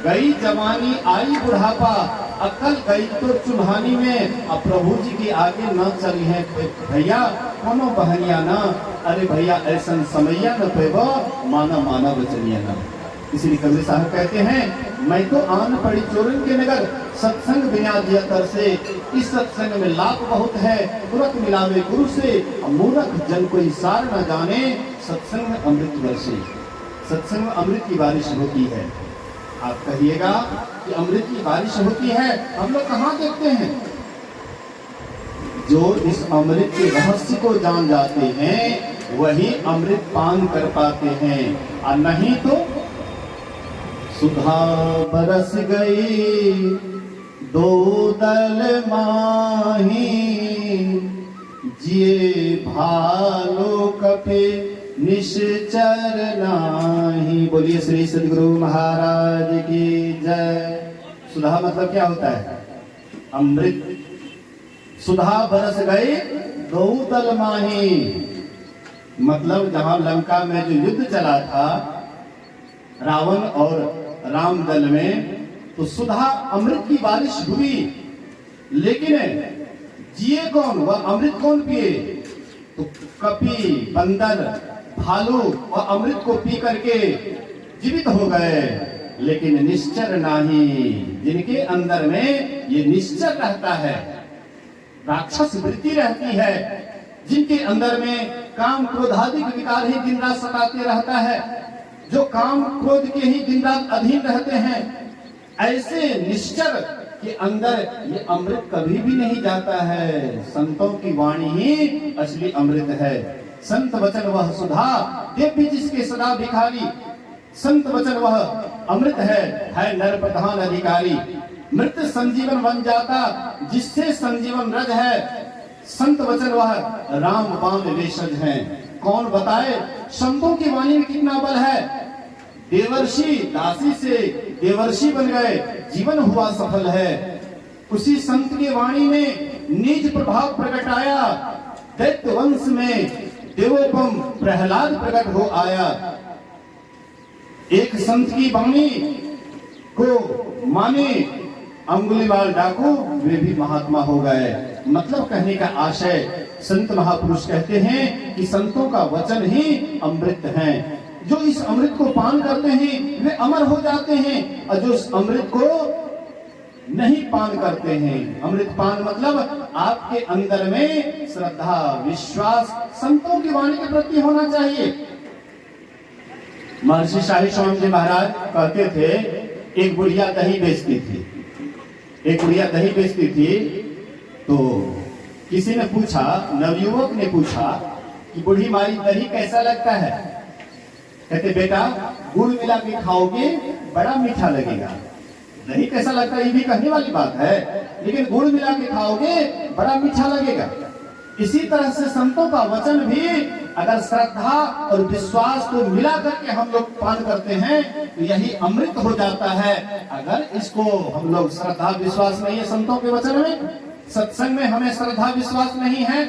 गई जवानी आई बुढ़ापा, अकल गई तो चुल्हानी में। अब प्रभु जी के आगे न चली है भैया कोनो बहनिया ना, अरे भैया ऐसा समैया न पेबो, माना माना बचनिया ना। इसलिए कबीर साहब कहते हैं मैं तो आन पड़ी चोरन के नगर, सत्संग बिना दिया तर से। इस सत्संग में लाभ बहुत है, तुरंत मिलावे गुरु से। मूर्ख जन कोई सार न जाने, सत्संग में अमृत बरसे। सत्संग में अमृत की बारिश होती है। आप कहिएगा कि अमृत की बारिश होती है, हम लोग कहाँ देखते हैं। जो इस अमृत के रहस्य को जान जाते हैं वही अमृत पान कर पाते हैं, और नहीं तो सुधा बरस गई दो दल माही, जिए भालो कपे निश्चर नाही। बोलिए श्री सद्गुरु महाराज की जय। सुधा मतलब क्या होता है? अमृत। सुधा बरस गई दो दल माही, मतलब जहां लंका में जो युद्ध चला था रावण और राम दल में, तो सुधा अमृत की बारिश हुई। लेकिन जिए कौन? वह अमृत कौन पिए? तो कपि, बंदर, भालू और अमृत को पी करके जीवित हो गए। लेकिन निश्चर नहीं, जिनके अंदर में ये निश्चर रहता है, राक्षस वृत्ति रहती है, जिनके अंदर में काम क्रोधादि विकार ही दिन रात सताते रहता है, जो काम क्रोध के ही दिन रात अधीन रहते हैं, ऐसे निश्चर के अंदर ये अमृत कभी भी नहीं जाता है। संतों की वाणी ही असली अमृत है। संत वचन वह सुधा, देव जिसके सदा भिखारी। संत वचन वह अमृत है नर प्रधान अधिकारी। मृत संजीवन बन जाता, जिससे संजीवन रज है। संत वचन वह राम बाण वेशज है। कौन बताए संतों की वाणी में कितना बल है। देवर्षि दासी से देवर्षि बन गए, जीवन हुआ सफल है। उसी संत की वाणी में निज प्रभाव प्रकटाया, दैत्य वंश में देवोपम प्रहलाद प्रकट हो आया। एक संत की वाणी को माने अंगुलीवाल डाकू, वे भी महात्मा हो गए। मतलब कहने का आशय, संत महापुरुष कहते हैं कि संतों का वचन ही अमृत है। जो इस अमृत को पान करते हैं वे अमर हो जाते हैं, और जो इस अमृत को नहीं पान करते हैं, अमृत पान मतलब आपके अंदर में श्रद्धा विश्वास संतों की वाणी के प्रति होना चाहिए। महर्षि शाही स्वामी जी महाराज कहते थे, एक बुढ़िया दही बेचती थी। एक बुढ़िया दही बेचती थी, तो किसी ने पूछा, नवयुवक ने पूछा कि बूढ़ी मारी दही कैसा लगता है। कहते बेटा गुड़ मिला के खाओगे बड़ा मीठा लगेगा। नहीं कैसा लगता है, ये भी कहने वाली बात है, लेकिन गुड़ मिला के खाओगे बड़ा मीठा लगेगा। इसी तरह से संतों का वचन भी अगर श्रद्धा और विश्वास को मिला करके हम लोग पान करते हैं तो यही अमृत हो जाता है। अगर इसको हम लोग श्रद्धा विश्वास नहीं है संतों के वचन में, सत्संग में हमें श्रद्धा विश्वास नहीं है,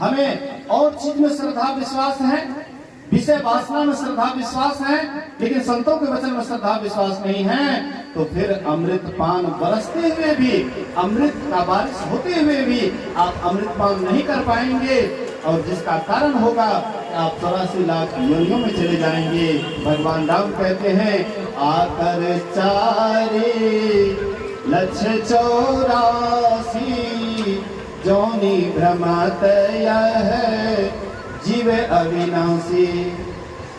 हमें और चीज में श्रद्धा विश्वास है, विषय वासना में श्रद्धा विश्वास है, लेकिन संतों के वचन में श्रद्धा विश्वास नहीं है, तो फिर अमृत पान बरसते हुए भी, अमृत का बारिश होते हुए भी आप अमृत पान नहीं कर पाएंगे, और जिसका कारण होगा आप 84 लाख योनियों में चले जाएंगे। भगवान राम कहते हैं आकर 4,84,000 जोनि भ्रमत यह जीव अविनाशी,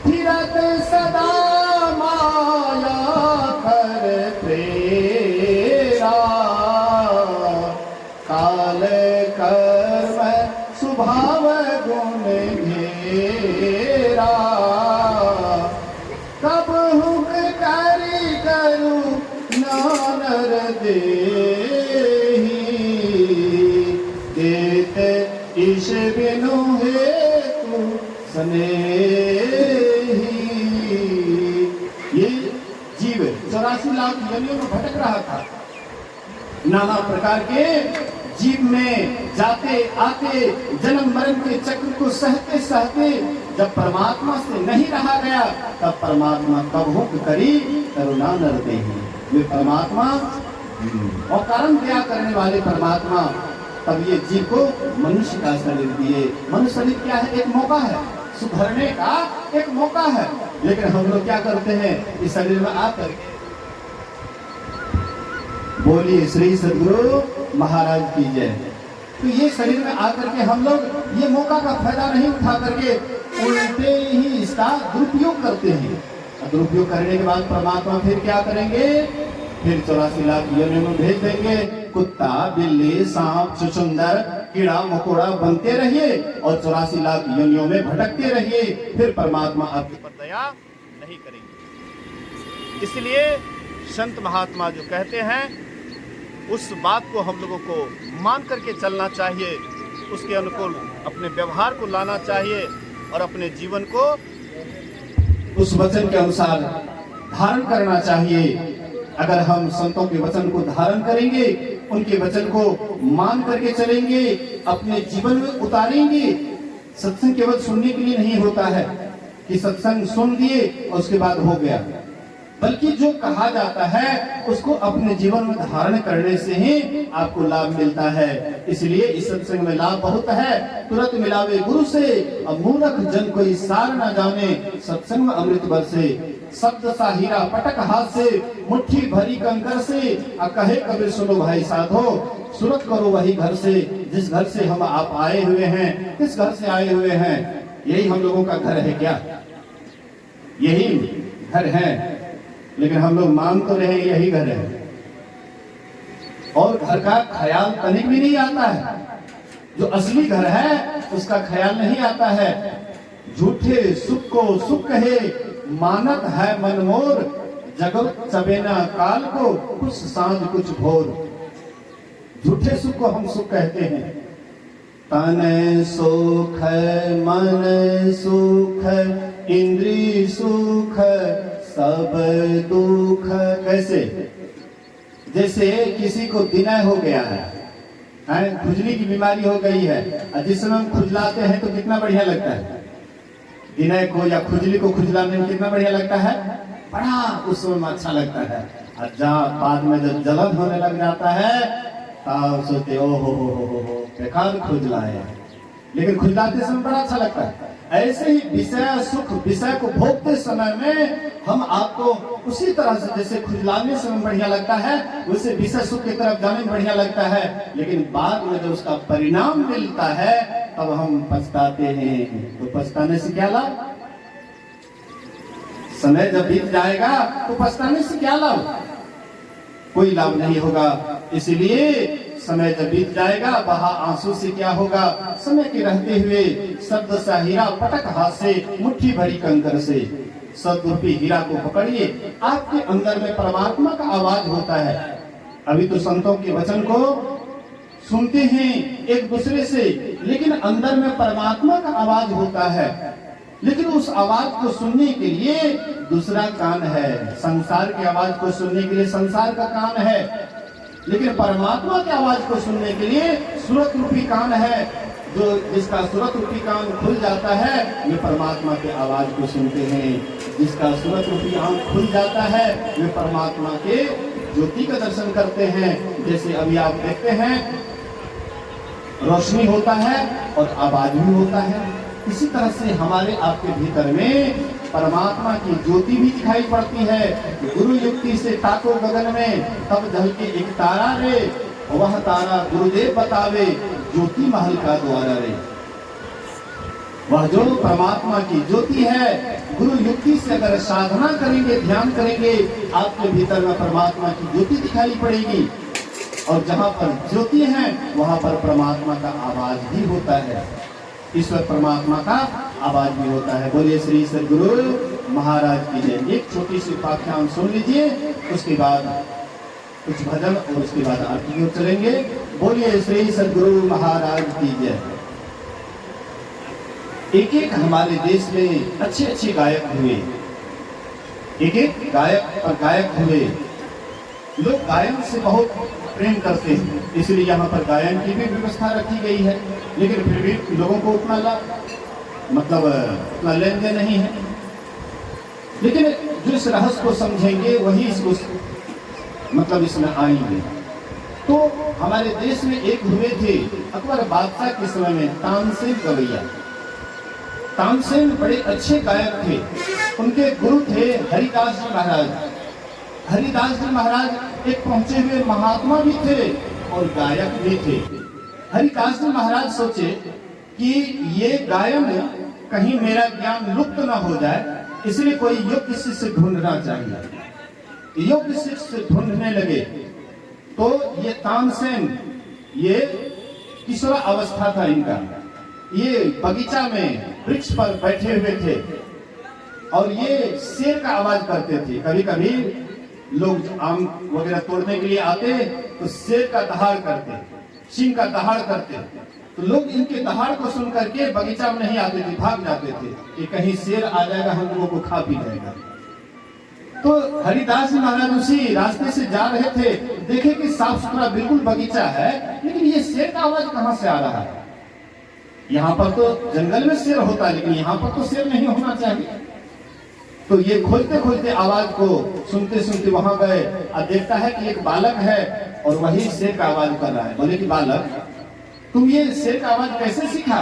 फिरत सदा माया कर प्रेरा, काल कर्म स्वभाव गुण घेरा, कब हुक करी करू नानर देहि, देते ईश बिनु हेतु स्नेही। ये जीव 84 लाख योनियों में भटक रहा था, नाना प्रकार के जीव में जाते आते जन्म मरण के चक्र को सहते सहते जब परमात्मा से नहीं रहा गया, तब परमात्मा कब हुक करी करुणा नर देहि। वे परमात्मा और कारण दया करने वाले परमात्मा तब ये जीव को मनुष्य का शरीर दिए। मनुष्य शरीर क्या है? एक मौका है, सुधरने का एक मौका है, लेकिन हम लोग क्या करते हैं इस शरीर में आकर। बोलिए श्री सद्गुरु महाराज की जय। तो ये शरीर में आकर के हम लोग ये मौका का फायदा नहीं उठा करके उल्टे ही इसका दुरुपयोग करते हैं। दुरुपयोग करने के बाद परमात्मा फिर क्या करेंगे? फिर 84 लाख योनियों में भेज देंगे। कुत्ता, बिल्ली, सांप, छुछुंदर, कीड़ा मकोड़ा बनते रहिए और 84 लाख योनियों में भटकते रहिए, फिर परमात्मा आपके पर दया नहीं करेंगे। इसलिए संत महात्मा जो कहते हैं उस बात को हम लोगों को मान करके चलना चाहिए, उसके अनुकूल अपने व्यवहार को लाना चाहिए और अपने जीवन को उस वचन के अनुसार धारण करना चाहिए। अगर हम संतों के वचन को धारण करेंगे, उनके वचन को मान करके चलेंगे, अपने जीवन में उतारेंगे। सत्संग केवल सुनने के लिए नहीं होता है कि सत्संग सुन लिए और उसके बाद हो गया, बल्कि जो कहा जाता है उसको अपने जीवन में धारण करने से ही आपको लाभ मिलता है। इसलिए इस सत्संग में लाभ बहुत है। तुरंत मिलावे गुरु से, अब मूर्ख जन कोई सार न जाने, सत्संग में अमृत बरसे। शब्द सा हीरा पटक हाथ से, मुट्ठी भरी कंकर से, कहे कबीर सुनो भाई साधो, सूरत करो वही घर से जिस घर से हम आप आए हुए हैं। किस घर से आए हुए हैं? यही हम लोगों का घर है क्या? यही घर है, लेकिन हम लोग मान तो रहे यही घर है, और घर का ख्याल तनिक भी नहीं आता है। जो असली घर है उसका ख्याल नहीं आता है। झूठे सुख को सुख कहे, मानत है मन मोर, जगत चबेना काल को, कुछ सांझ कुछ भोर। झूठे सुख को हम सुख कहते हैं। तन सुख, मन सुख, इंद्री सुख, सब दुख। कैसे? जैसे किसी को दिनय हो गया है, खुजली की बीमारी हो गई है, और जिस समय हम खुजलाते हैं तो कितना बढ़िया लगता है। दिनय को या खुजली को खुजलाने में कितना बढ़िया लगता है, बड़ा उस समय अच्छा लगता है। और जहाँ बाद में जब जलन होने लग जाता है तब सोचते ओ हो बेकार खुजला है, लेकिन खुजलाते समय बड़ा अच्छा लगता है। ऐसे ही विषय सुख, विषय को भोगते समय में हम आपको उसी तरह से जैसे खुजलाने से बढ़िया लगता है, वैसे विषय सुख की तरफ जाने में बढ़िया लगता है, लेकिन बाद में जब उसका परिणाम मिलता है तब हम पछताते हैं। तो पछताने से क्या लाभ? समय जब बीत जाएगा तो पछताने से क्या लाभ? कोई लाभ नहीं होगा। इसलिए समय जब बीत जाएगा बहा आंसू से क्या होगा। समय के रहते हुए शब्द सा हीरा पटक हाथ से, मुट्ठी भरी कंकर से। सद्रूपी हीरा को पकड़िए, आपके अंदर में परमात्मा का आवाज होता है। अभी तो संतों के वचन को सुनते हैं एक दूसरे से, लेकिन अंदर में परमात्मा का आवाज होता है। लेकिन उस आवाज को सुनने के लिए दूसरा कान है। संसार की आवाज को सुनने के लिए संसार का कान है, लेकिन परमात्मा की आवाज को सुनने के लिए सूरत रूपी कान है। जो जिसका सूरत रूपी कान खुल जाता है वे परमात्मा की आवाज को सुनते हैं। जिसका सूरत रूपी आंख खुल जाता है वे परमात्मा के ज्योति का दर्शन करते हैं। जैसे अभी आप देखते हैं रोशनी होता है और आवाज भी होता है, इसी तरह से हमारे आपके भीतर में परमात्मा की ज्योति भी दिखाई पड़ती है। गुरु युक्ति से ताको गगन में, तब झलके एक तारा रे, वह तारा गुरुदेव बतावे, ज्योति महल का द्वारा रे। वह जो परमात्मा की ज्योति है, गुरु युक्ति से अगर साधना करेंगे, ध्यान करेंगे, आपके भीतर में परमात्मा की ज्योति दिखाई पड़ेगी। और जहाँ पर ज्योति है वहाँ पर परमात्मा का आवाज भी होता है, ईश्वर परमात्मा का आवाज भी होता है। बोलिए श्री सद्गुरु महाराज की जय। एक छोटी सी उपाख्यान सुन लीजिए, उसके बाद कुछ भजन और उसके बाद आरती की ओर चलेंगे। बोलिए श्री सद्गुरु महाराज की जय। एक एक हमारे देश में अच्छे अच्छे गायक हुए, एक एक गायक और गायक हुए। लोग गायन से बहुत प्रेम करते हैं, इसलिए यहाँ पर गायन की भी व्यवस्था रखी गई है। लेकिन फिर भी लोगों को उतना लाभ उतना लेन देन नहीं है। लेकिन जो इस रहस्य को समझेंगे वही इसको इसमें आएंगे। तो हमारे देश में एक हुए थे अकबर बादशाह के समय में तानसेन गवैया। तानसेन बड़े अच्छे गायक थे। उनके गुरु थे हरिदास जी महाराज। हरिदास जी महाराज एक पहुंचे हुए महात्मा भी थे और गायक भी थे। हरिदास जी महाराज सोचे कि ये गायन कहीं मेरा ज्ञान लुप्त ना हो जाए, इसलिए कोई योग्य शिष्य ढूंढना चाहिए। योग्य शिष्य ढूंढने लगे तो ये तानसेन, ये किशोर अवस्था था इनका, ये बगीचा में वृक्ष पर बैठे हुए थे और ये शेर का आवाज करते थे। कभी कभी लोग आम वगैरह तोड़ने के लिए आते तो शेर का दहाड़ करते, सिंह का दहाड़ करते। तो लोग इनके दहाड़ को सुन करके बगीचा में नहीं आते थे, भाग जाते थे कि कहीं शेर आ जाएगा, हम लोगों को खा पी जाएगा। तो हरिदास जी महाराज उसी रास्ते से जा रहे थे, देखे कि साफ सुथरा बिल्कुल बगीचा है, लेकिन ये शेर का आवाज कहाँ से आ रहा है। यहाँ पर तो जंगल में शेर होता है, लेकिन यहाँ पर तो शेर नहीं होना चाहिए। तो ये खोलते खोलते आवाज को सुनते सुनते वहां गए और देखता है कि एक बालक है और वही शेर का आवाज कर रहा है। बोले कि बालक, तुम ये शेर का आवाज कैसे सीखा?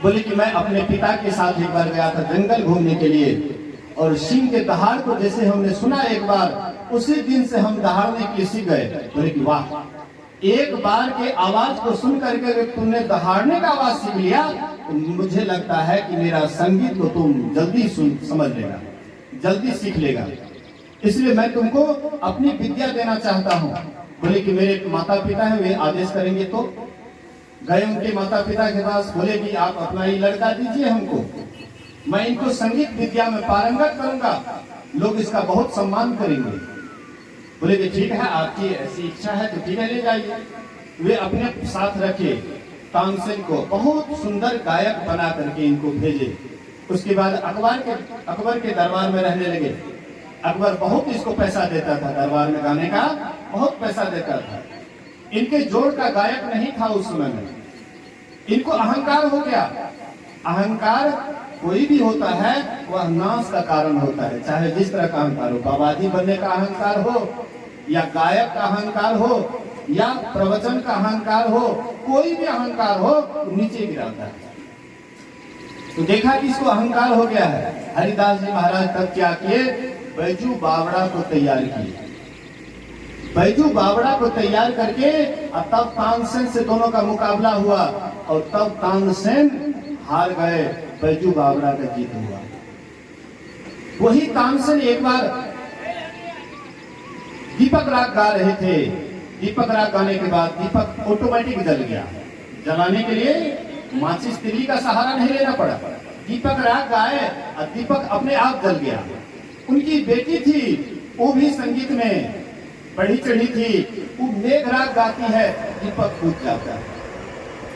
बोले कि मैं अपने पिता के साथ एक बार गया था जंगल घूमने के लिए, और सिंह के दहाड़ को जैसे हमने सुना एक बार, उसी दिन से हम दहाड़ने के लिए सीख गए। बोले कि वाह, एक बार के आवाज को सुन करके अगर तुमने दहाड़ने का आवाज सीख लिया तो मुझे लगता है कि मेरा संगीत को तुम जल्दी समझ लेगा, जल्दी सीख लेगा। इसलिए मैं तुमको अपनी विद्या देना चाहता हूँ। बोले कि मेरे माता पिता है, वे आदेश करेंगे। तो गए उनके माता पिता के पास, बोले कि आप अपना ये लड़का दीजिए हमको, मैं इनको संगीत विद्या में पारंगत करूंगा, लोग इसका बहुत सम्मान करेंगे। बोले कि ठीक है, आपकी ऐसी इच्छा है तो ठीक है, ले जाइए। वे अपने साथ रखे तानसेन को, बहुत सुंदर गायक बना करके इनको भेजे। उसके बाद अकबर के दरबार में रहने लगे। अकबर बहुत इसको पैसा देता था, दरबार में गाने का बहुत पैसा देता था। इनके जोड़ का गायक नहीं था उस समय में। इनको अहंकार हो गया। अहंकार कोई भी होता है वह नाश का कारण होता है, चाहे जिस तरह का अहंकार हो, बाबाजी बनने का अहंकार हो या गायक का अहंकार हो या प्रवचन का अहंकार हो, कोई भी अहंकार हो तो नीचे गिराता है। तो देखा कि इसको अहंकार हो गया है। हरिदास जी महाराज तब क्या किए, बैजू बावड़ा को तैयार किए। बैजू बावड़ा को तैयार करके और तब तानसेन से दोनों का मुकाबला हुआ और तब तानसेन हार गए, बैजू बावड़ा का जीत हुआ। वही तानसेन एक बार दीपक राग गा रहे थे दीपक राग गाने के बाद दीपक ऑटोमेटिक जल गया। जलाने के लिए माचिस तिली का सहारा नहीं लेना पड़ा। दीपक राग गाए और दीपक अपने आप जल गया। उनकी बेटी थी, वो भी संगीत में बढ़ी चढ़ी थी, वो मेघ राग गाती है, दीपक कूद जाता है।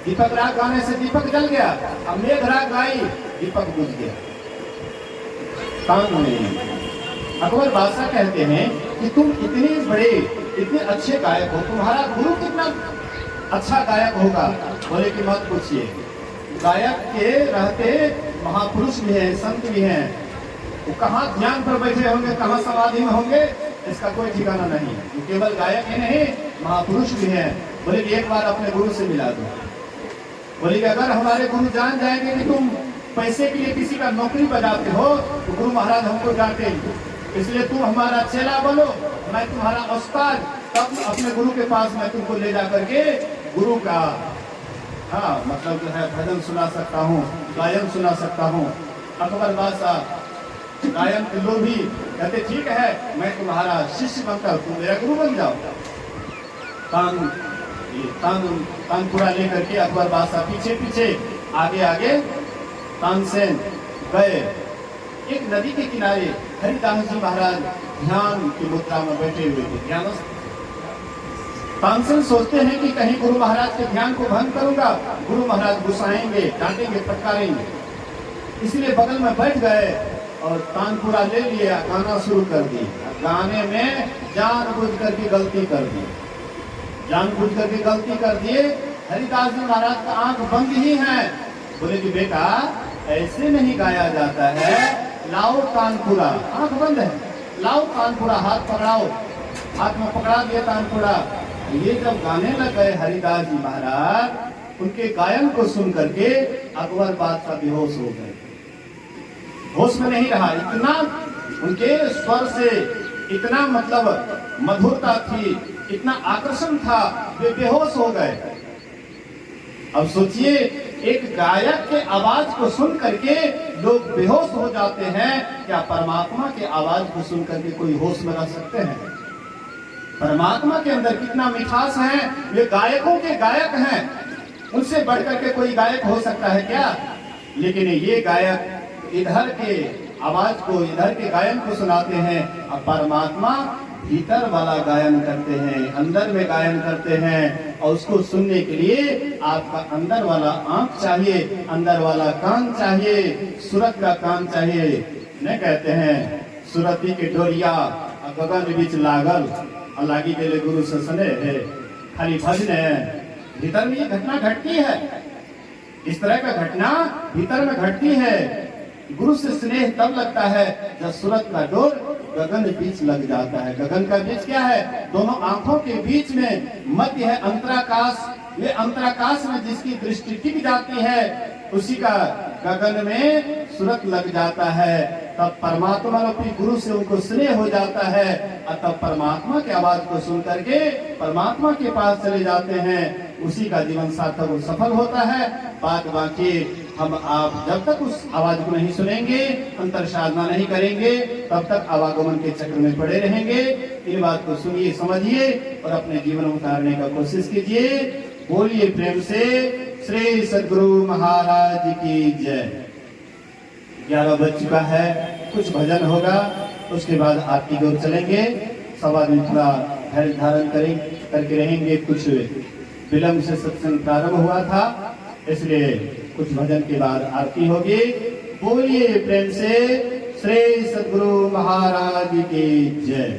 दीपक राग गाने से दीपक जल गया, अब मेघ राग गाई, दीपक बुझ गया। तान में अकबर बादशाह कहते हैं कि तुम इतने बड़े, इतने अच्छे गायक हो, तुम्हारा गुरु कितना अच्छा गायक होगा। बोले कि मत पूछिए, गायक के रहते महापुरुष भी हैं, संत भी हैं, वो कहाँ ध्यान पर बैठे होंगे, कहाँ समाधि में होंगे, इसका कोई ठिकाना नहीं। वो केवल गायक ही नहीं, महापुरुष भी हैं। बोले कि एक बार अपने गुरु से मिला दो। बोले कि अगर हमारे गुरु जान जाएंगे कि तुम पैसे के लिए किसी का नौकरी बजाते हो तो गुरु महाराज हमको डांटेंगे, इसलिए तुम हमारा चेला बनो, मैं तुम्हारा उस्ताद, तब अपने गुरु के पास मैं तुमको ले जा करके गुरु का मतलब जो है भजन सुना सकता हूँ, गायन सुना सकता हूँ। अकबर बादशाह गायन के लोग भी कहते ठीक है, मैं तुम्हारा शिष्य बनकर तुम मेरा गुरु बन जाओ। तानपुरा लेकर के अकबर बादशाह पीछे पीछे आगे आगे तानसेन गए। एक नदी के किनारे हरिदास जी महाराज ध्यान की मुद्रा में बैठे हुए थे, ध्यानस्थ। तानसेन सोचते हैं कि कहीं गुरु महाराज के ध्यान को भंग करूंगा, गुरु महाराज गुस्साएंगे, डांटेंगे, फटकारेंगे, इसलिए बगल में बैठ गए और तानपुरा ले लिया, गाना शुरू कर दिया। गाने में जानबूझ करके गलती कर दी, जानबूझ करके गलती कर दिए। हरिदास जी महाराज का आंख बंद ही है। बोले कि बेटा ऐसे नहीं गाया जाता है, लाओ तानपुरा, आंख बंद है, लाओ तानपुरा, हाथ पकड़ाओ। हाथ में पकड़ा दिया तानपुरा। ये जब गाने लग गए हरिदास जी महाराज, उनके गायन को सुन करके अकबर बादशाह बेहोश हो गए, होश में नहीं रहा। इतना उनके स्वर से इतना मतलब मधुरता थी, इतना आकर्षण था, वे बेहोश हो गए। अब सोचिए, एक गायक के आवाज को सुन करके लोग बेहोश हो जाते हैं, क्या परमात्मा के आवाज को सुन करके कोई होश में रह सकते हैं? परमात्मा के अंदर कितना मिठास है, वे गायकों के गायक हैं, उनसे बढ़कर के कोई गायक हो सकता है क्या? लेकिन ये गायक इधर के आवाज को, इधर के गायन को सुनाते हैं, अब परमात्मा भीतर वाला गायन करते हैं, अंदर में गायन करते हैं, और उसको सुनने के लिए आपका अंदर वाला आंख चाहिए, अंदर वाला कान चाहिए, सूरत का कान चाहिए। नहीं कहते हैं सुरती के डोरिया गगन बीच लागल, लागी के लिए गुरु से सने है, खाली भजन है। भीतर में ये घटना घटती है, इस तरह का घटना भीतर में घटती है। गुरु से स्नेह तब लगता है जब सूरत का डोर गगन बीच लग जाता है। गगन का बीच क्या है? दोनों आंखों के बीच में मध्य है अंतराकाश। ये अंतराकाश में जिसकी दृष्टि टिक जाती है, उसी का गगन में सूरत लग जाता है। तब परमात्मा रूपी गुरु से उनको स्नेह हो जाता है, और तब परमात्मा की आवाज को सुन करके परमात्मा के पास चले जाते हैं। उसी का जीवन सार्थक और सफल होता है। बात बाकी हम आप जब तक उस आवाज को नहीं सुनेंगे, अंतर साधना नहीं करेंगे, तब तक आवागमन के चक्र में पड़े रहेंगे। इन बात को सुनिए, समझिए और अपने जीवन में उतारने का कोशिश कीजिए। बोलिए प्रेम से श्री सद्गुरु महाराज की जय। 11 बज चुका है, कुछ भजन होगा, उसके बाद आरती की ओर चलेंगे। सब आदमी थोड़ा धैर्य धारण करके रहेंगे। कुछ विलंब से सत्संग प्रारंभ हुआ था, इसलिए कुछ भजन के बाद आरती होगी। बोलिए प्रेम से श्री सद्गुरु महाराज की जय।